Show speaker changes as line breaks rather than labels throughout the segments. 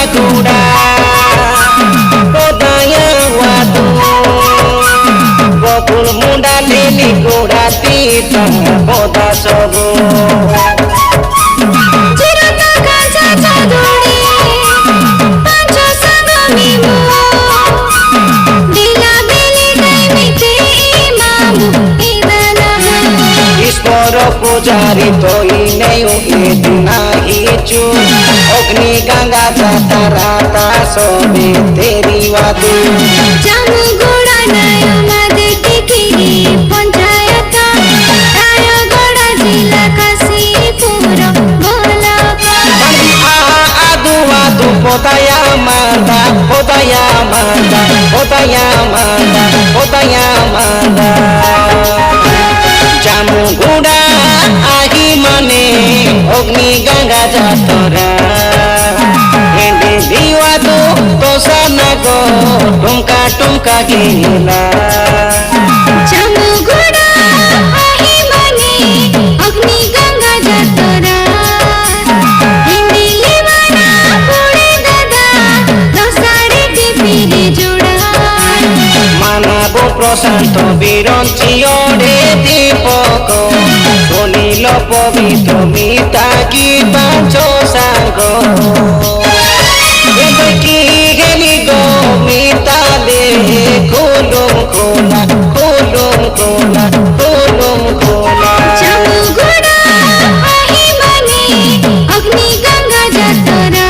Guda Podaya Watu Gokul Munda Lili Guda Tita Poda Sogo
Cirata Kaca Caduri Panco Sangamimu Bila Bili Daimite Imamu Idanamu
Isporo Pujari Toi Neyu Idina Hicu Ogni Ganga Jata Rata Sobe Teri Watu
Jamu Guda Nayo Made Tikiri Panchayata Rayo Guda Jila Kasipura Bolaka
Adu Adu Podaya Manda Podaya Manda Podaya Manda Podaya Manda Jamu Guda Ahi Mane Ogni Ganga Jatora Hindi Diwadu Tosana Go Tumka Tumka Gila
Jamu Guda Ahi Mani Agni Ganga Jatora Hindi Limana Pure Dada Dosari Tipiri Juda
Manabo Prosanto Bironchi Ore Dipoko Sonilo Povito Mitaki Pancho Sango Yendeki Geligo Mitale Kulum Kula Kulum Kula Kulum Kula
Jamu Guda Ahi Mani Agni Ganga Jatora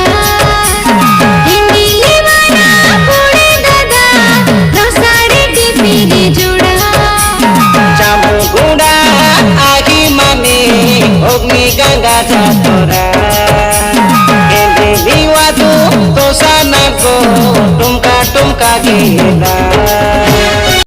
Hindi Limana Pure Dada Dosari Tipiri Juda
Jamu Guda Agi Mane Ogni Ganga Jatora Hindi Diwatu Tosana Go Tumka Tumka Gila